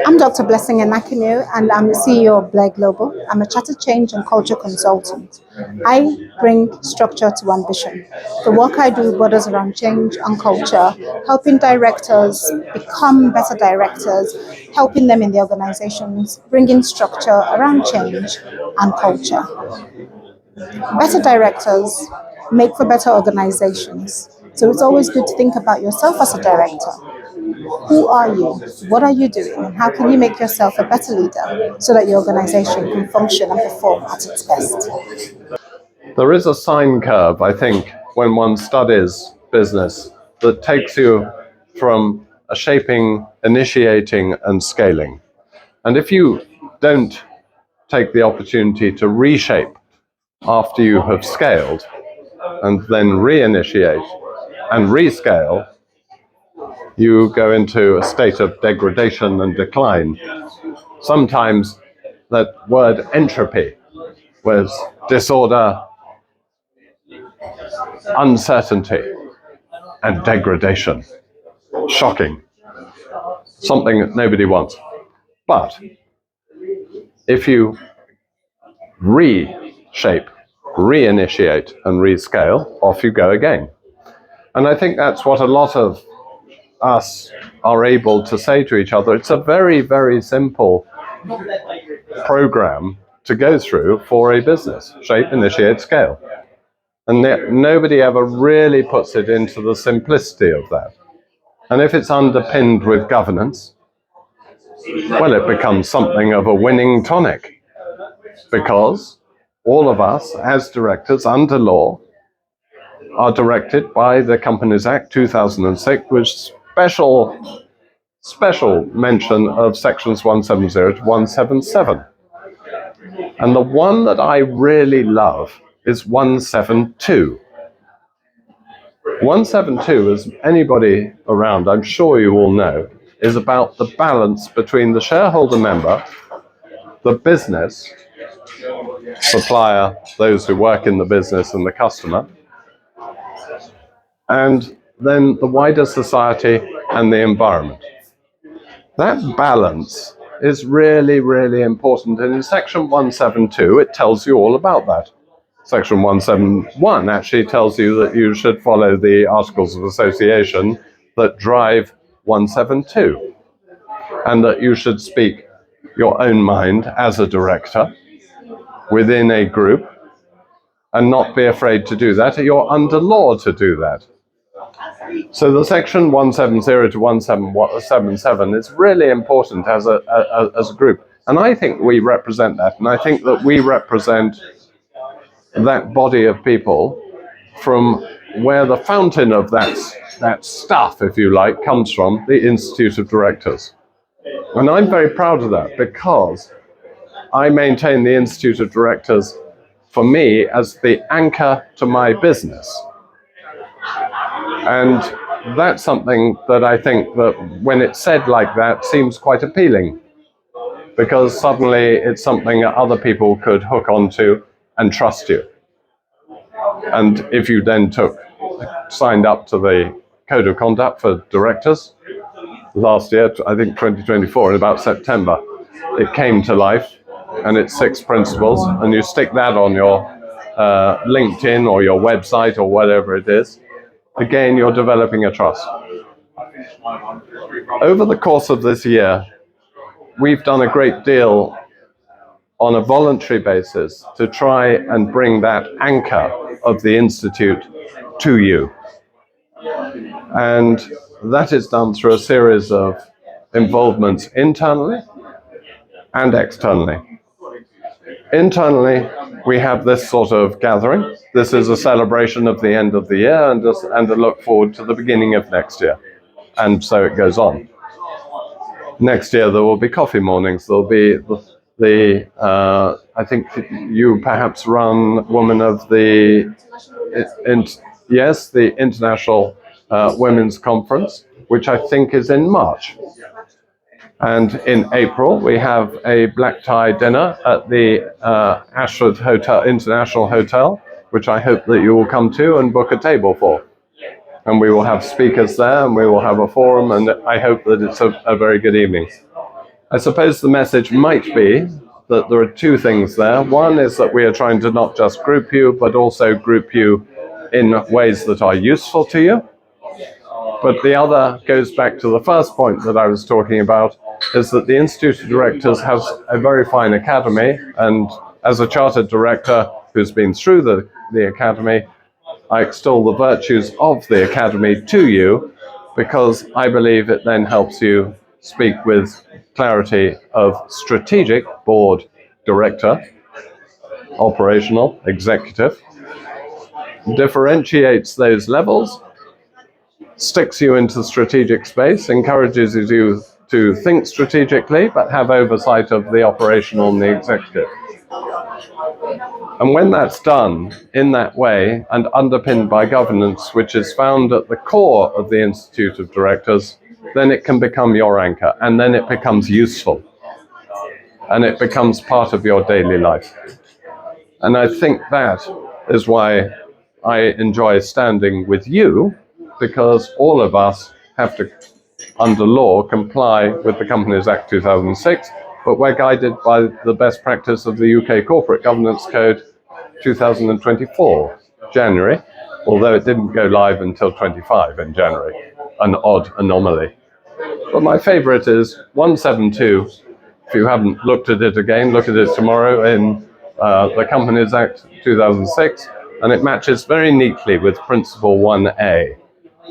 I'm Dr. Blessing Enakinu, and I'm the CEO of Blair Global. I'm a chartered change and culture consultant. I bring structure to ambition. The work I do borders around change and culture, helping directors become better directors, helping them in the organizations, bringing structure around change and culture. Better directors make for better organizations. So it's always good to think about yourself as a director. Who are you? What are you doing? And how can you make yourself a better leader so that your organization can function and perform at its best? There is a sine curve, I think, when one studies business that takes you from a shaping, initiating, and scaling. And if you don't take the opportunity to reshape after you have scaled and then reinitiate and rescale, you go into a state of degradation and decline. Sometimes that word entropy was disorder, uncertainty, and degradation. Shocking. Something that nobody wants. But if you reshape, reinitiate, and rescale, off you go again. And I think that's what a lot of us are able to say to each other. It's a very, very simple program to go through for a business. Shape, initiate, scale. And nobody ever really puts it into the simplicity of that. And if it's underpinned with governance, well, it becomes something of a winning tonic. Because all of us, as directors under law, are directed by the Companies Act 2006, with special mention of sections 170 to 177. And the one that I really love is 172. 172, as anybody around, I'm sure you all know, is about the balance between the shareholder member, the business, supplier, those who work in the business, and the customer, and then the wider society and the environment. That balance is really, really important. And in section 172, it tells you all about that. Section 171 actually tells you that you should follow the Articles of Association that drive 172, and that you should speak your own mind as a director within a group and not be afraid to do that. You're under law to do that. So the section 170 to 177 is really important as a group. And I think we represent that. And I think that we represent that body of people from where the fountain of that stuff, if you like, comes from, the Institute of Directors. And I'm very proud of that because I maintain the Institute of Directors, for me, as the anchor to my business. And that's something that I think that when it's said like that seems quite appealing, because suddenly it's something that other people could hook onto and trust you. And if you then signed up to the Code of Conduct for Directors last year, I think 2024, in about September, it came to life, and it's 6 principles, and you stick that on your LinkedIn or your website or whatever it is. Again, you're developing a trust. Over the course of this year, we've done a great deal on a voluntary basis to try and bring that anchor of the Institute to you. And that is done through a series of involvements internally and externally. Internally, we have this sort of gathering. This is a celebration of the end of the year and a look forward to the beginning of next year. And so it goes on. Next year, there will be coffee mornings. There'll be I think you perhaps run Woman of the, the International Women's Conference, which I think is in March. And in April, we have a black tie dinner at the Ashford Hotel, International Hotel, which I hope that you will come to and book a table for. And we will have speakers there, and we will have a forum, and I hope that it's a very good evening. I suppose the message might be that there are two things there. One is that we are trying to not just group you, but also group you in ways that are useful to you. But the other goes back to the first point that I was talking about, is that the Institute of Directors has a very fine academy, and as a chartered director who's been through the academy, I extol the virtues of the academy to you, because I believe it then helps you speak with clarity of strategic, board, director, operational, executive, differentiates those levels, sticks you into strategic space, encourages you to think strategically, but have oversight of the operational and the executive. And when that's done in that way and underpinned by governance, which is found at the core of the Institute of Directors, then it can become your anchor, and then it becomes useful, and it becomes part of your daily life. And I think that is why I enjoy standing with you, because all of us have to, under law, comply with the Companies Act 2006, but we're guided by the best practice of the UK Corporate Governance Code 2024, January, although it didn't go live until 25 in January, an odd anomaly. But my favorite is 172. If you haven't looked at it again, look at it tomorrow in the Companies Act 2006, and it matches very neatly with Principle 1A,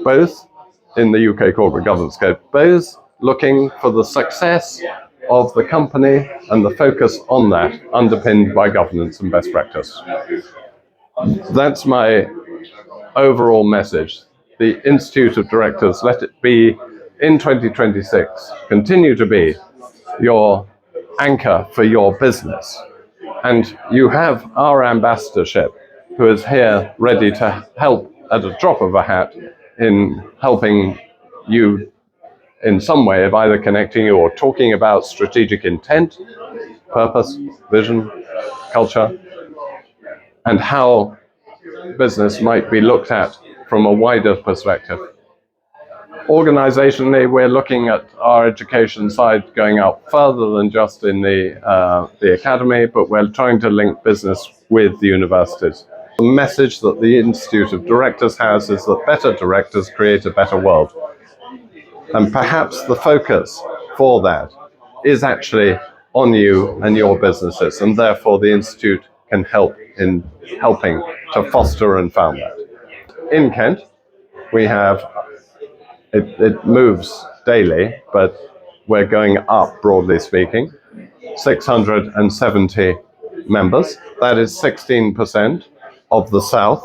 both in the UK Corporate Governance Code, both looking for the success of the company and the focus on that, underpinned by governance and best practice. That's my overall message. The Institute of Directors, let it be in 2026, continue to be your anchor for your business. And you have our ambassadorship, who is here ready to help at a drop of a hat in helping you in some way of either connecting you or talking about strategic intent, purpose, vision, culture, and how business might be looked at from a wider perspective. Organizationally, we're looking at our education side going out further than just in the academy, but we're trying to link business with the universities. The message that the Institute of Directors has is that better directors create a better world. And perhaps the focus for that is actually on you and your businesses, and therefore the Institute can help in helping to foster and found that. In Kent, we have, it moves daily, but we're going up, broadly speaking, 670 members. That is 16% of the South,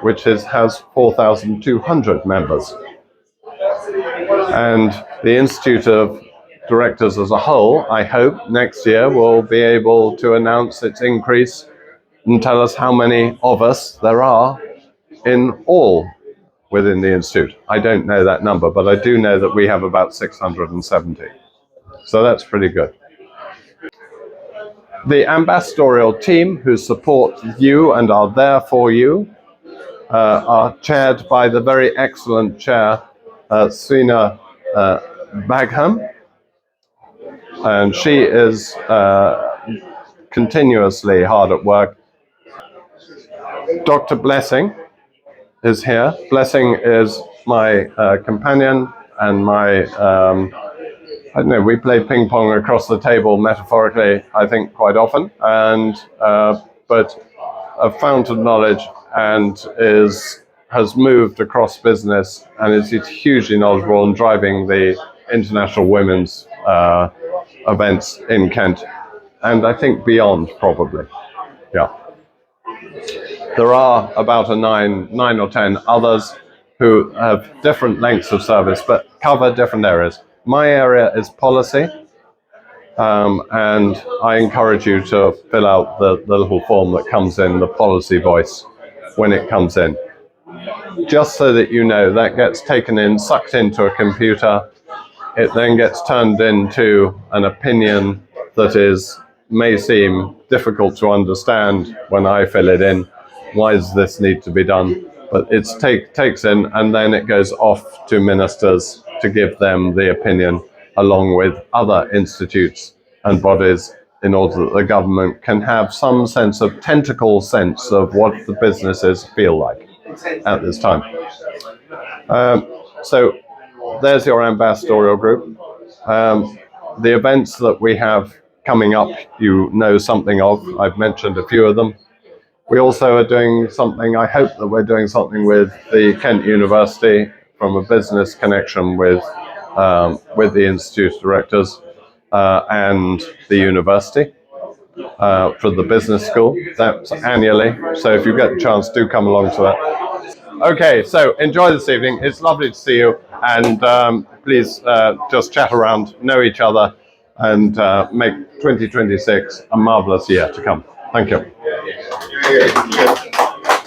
which has 4,200 members. And the Institute of Directors as a whole, I hope, next year will be able to announce its increase and tell us how many of us there are in all within the Institute. I don't know that number, but I do know that we have about 670. So that's pretty good. The ambassadorial team who support you and are there for you are chaired by the very excellent chair, Sina Bagham, and she is continuously hard at work. Dr. Blessing is here. Blessing is my companion and my, I don't know, we play ping pong across the table metaphorically, I think, quite often, and but a fount of knowledge and has moved across business and is hugely knowledgeable in driving the international women's events in Kent, and I think beyond, probably. Yeah. There are about nine or 10 others who have different lengths of service but cover different areas. My area is policy, and I encourage you to fill out the little form that comes in, the policy voice, when it comes in. Just so that you know, that gets taken in, sucked into a computer. It then gets turned into an opinion that may seem difficult to understand when I fill it in. Why does this need to be done? But it takes in, and then it goes off to ministers to give them the opinion. along with other institutes and bodies in order that the government can have some sense of tentacle sense of what the businesses feel like at this time. So there's your ambassadorial group. The events that we have coming up, you know something of. I've mentioned a few of them. We also are doing something, I hope that we're doing something with the Kent University from a business connection with the Institute Directors and the university for the business school. That's annually. So if you get the chance, do come along to that. Okay, so enjoy this evening. It's lovely to see you. And please just chat around, know each other, and make 2026 a marvelous year to come. Thank you.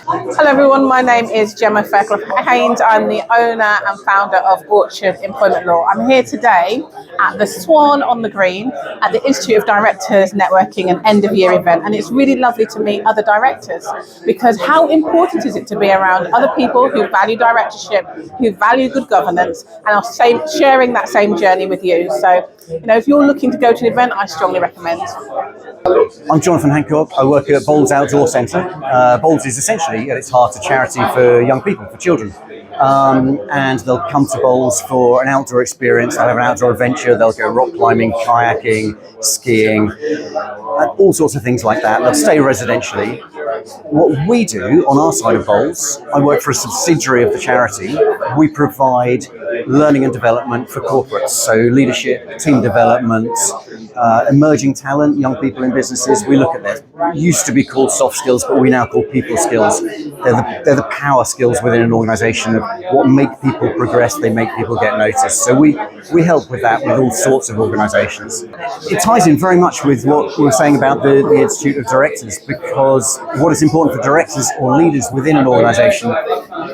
Hello everyone, my name is Gemma Fairclough-Haynes. I'm the owner and founder of Orchard Employment Law. I'm here today at the Swan on the Green at the Institute of Directors Networking and End of Year event, and it's really lovely to meet other directors, because how important is it to be around other people who value directorship, who value good governance, and are sharing that same journey with you. So, if you're looking to go to an event, I strongly recommend. I'm Jonathan Hancock. I work at Bowls Outdoor Centre. Bowls is essentially, at its heart, a charity for young people, for children. And they'll come to Bowls for an outdoor experience. They'll have an outdoor adventure. They'll go rock climbing, kayaking, skiing, all sorts of things like that. They'll stay residentially. What we do on our side of Bowls, I work for a subsidiary of the charity. We provide learning and development for corporates, so leadership, team development, emerging talent, young people in businesses. We look at that. Used to be called soft skills, but we now call people skills. They're the power skills within an organisation of what make people progress, they make people get noticed. So we help with that with all sorts of organisations. It ties in very much with what we were saying about the Institute of Directors, because what is important for directors or leaders within an organisation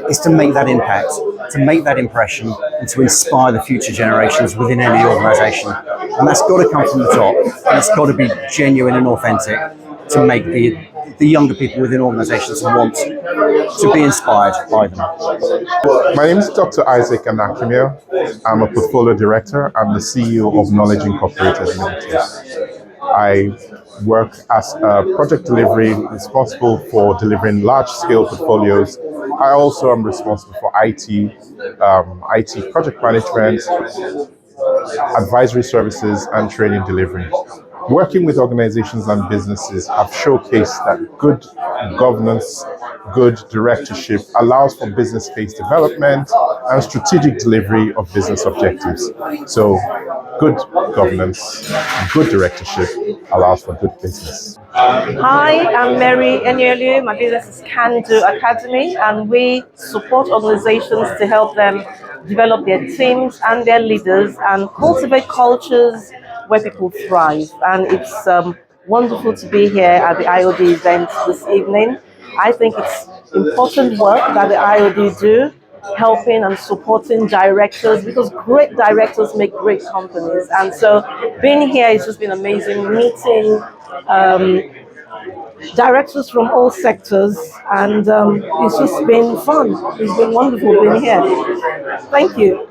is to make that impact, to make that impression, and to inspire the future generations within any organisation. And that's got to come from the top, and it's got to be genuine and authentic to make the younger people within organisations want to be inspired by them. My name is Dr. Isaac Anakimio. I'm a portfolio director. I'm the CEO of Knowledge Incorporated Limited. I work as a project delivery, responsible for delivering large-scale portfolios. I also am responsible for IT project management, advisory services, and training delivery. Working with organizations and businesses, I've showcased that good governance, good directorship allows for business case development and strategic delivery of business objectives. So good governance, good directorship allows for good business. Hi, I'm Mary Enyelu. My business is Can Do Academy, and we support organizations to help them develop their teams and their leaders and cultivate cultures where people thrive. And it's wonderful to be here at the IoD event this evening. I think it's important work that the IoD do, helping and supporting directors, because great directors make great companies. And so being here has just been amazing, meeting directors from all sectors, and it's just been fun. It's been wonderful being here. Thank you.